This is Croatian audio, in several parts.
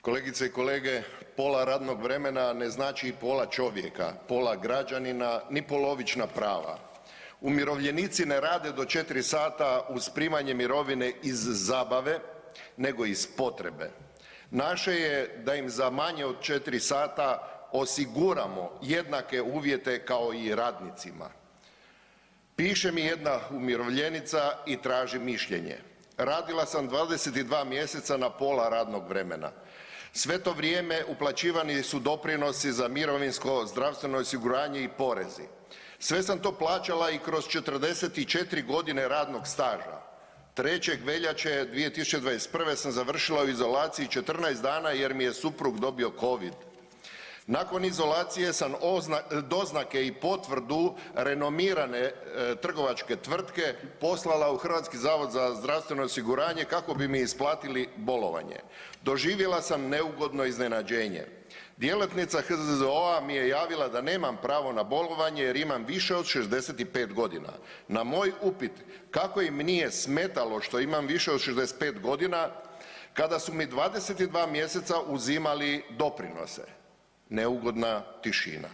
Kolegice i kolege, pola radnog vremena ne znači i pola čovjeka, pola građanina, ni polovična prava. Umirovljenici ne rade do 4 sata uz primanje mirovine iz zabave, nego iz potrebe. Naše je da im za manje od 4 sata osiguramo jednake uvjete kao i radnicima. Piše mi jedna umirovljenica i traži mišljenje. Radila sam 22 mjeseca na pola radnog vremena. Sve to vrijeme uplaćivani su doprinosi za mirovinsko, zdravstveno osiguranje i porezi. Sve sam to plaćala i kroz 44 godine radnog staža. 3. veljače 2021. sam završila u izolaciji 14 dana jer mi je suprug dobio covid. Nakon izolacije sam doznake i potvrdu renomirane trgovačke tvrtke poslala u HZZO kako bi mi isplatili bolovanje. Doživjela sam neugodno iznenađenje. Djelatnica HZZO-a mi je javila da nemam pravo na bolovanje jer imam više od 65 godina. Na moj upit kako im nije smetalo što imam više od 65 godina kada su mi 22 mjeseca uzimali doprinose. Neugodna tišina.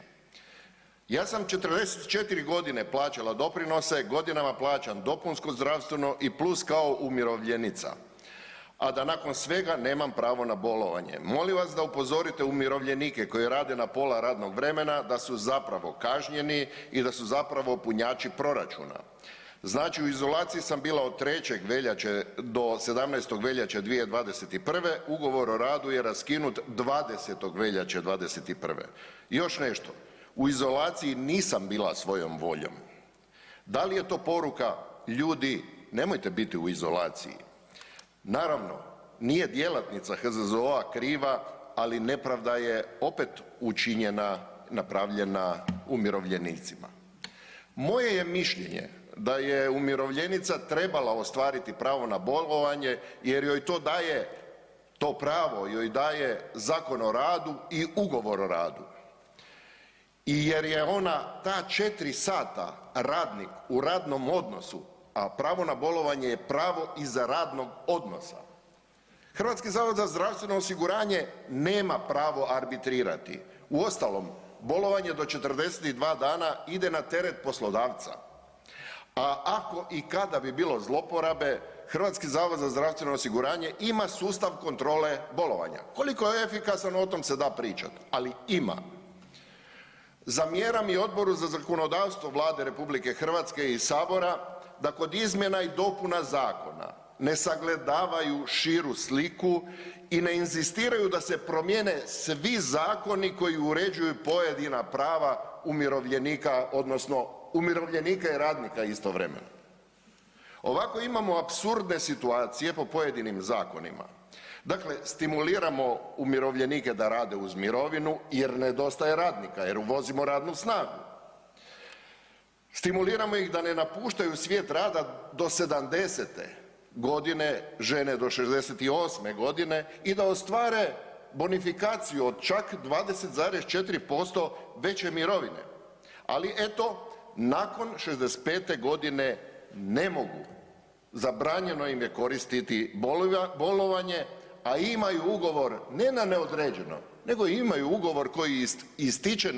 Ja sam 44 godine plaćala doprinose, godinama plaćam dopunsko zdravstveno i plus kao umirovljenica, a da nakon svega nemam pravo na bolovanje. Molim vas da upozorite umirovljenike koji rade na pola radnog vremena da su zapravo kažnjeni i da su zapravo punjači proračuna. Znači u izolaciji sam bila od 3. veljače do 17. veljače 2021. Ugovor o radu je raskinut 20. veljače 2021. I još nešto, u izolaciji nisam bila svojom voljom. Da li je to poruka ljudi nemojte biti u izolaciji? Naravno, nije djelatnica HZZO-a kriva, ali nepravda je opet učinjena, napravljena umirovljenicima. Moje je mišljenje da je umirovljenica trebala ostvariti pravo na bolovanje jer joj to daje, to pravo joj daje Zakon o radu i Ugovor o radu. I jer je ona ta 4 sata radnik u radnom odnosu, a pravo na bolovanje je pravo iz radnog odnosa. HZZO nema pravo arbitrirati. Uostalom, bolovanje do 42 dana ide na teret poslodavca. A ako i kada bi bilo zloporabe, HZZO ima sustav kontrole bolovanja. Koliko je efikasan, o tom se da pričati, ali ima. Zamjeram i Odboru za zakonodavstvo Vlade RH i Sabora da kod izmjena i dopuna zakona ne sagledavaju širu sliku i ne inzistiraju da se promijene svi zakoni koji uređuju pojedina prava umirovljenika odnosno umirovljenika i radnika istovremeno. Ovako imamo apsurdne situacije po pojedinim zakonima. Dakle, stimuliramo umirovljenike da rade uz mirovinu jer nedostaje radnika, jer uvozimo radnu snagu. Stimuliramo ih da ne napuštaju svijet rada do 70. godine, žene do 68. godine i da ostvare bonifikaciju od čak 20,4% veće mirovine. Ali eto, nakon 65. godine ne mogu. Zabranjeno im je koristiti bolovanje, a imaju ugovor ne na neodređeno, nego imaju ugovor koji ističe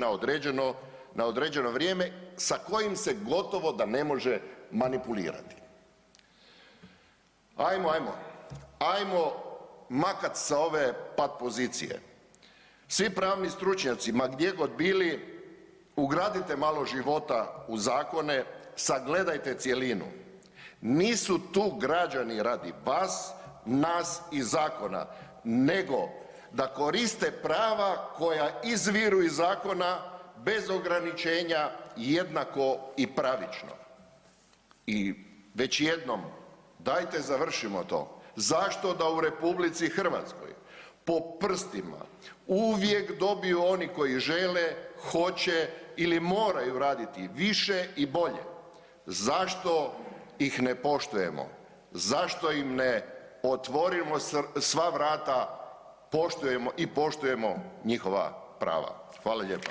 na određeno vrijeme sa kojim se gotovo da ne može manipulirati. Ajmo makat sa ove pat pozicije. Svi pravni stručnjaci, ma gdje god bili, ugradite malo života u zakone, sagledajte cjelinu. Nisu tu građani radi vas, nas i zakona, nego da koriste prava koja izviru iz zakona bez ograničenja jednako i pravično. I već jednom, dajte završimo to. Zašto da u RH po prstima uvijek dobiju oni koji žele, hoće ili moraju raditi više i bolje? Zašto ih ne poštujemo? Zašto im ne otvorimo sva vrata, poštujemo njihova prava? Hvala lijepa.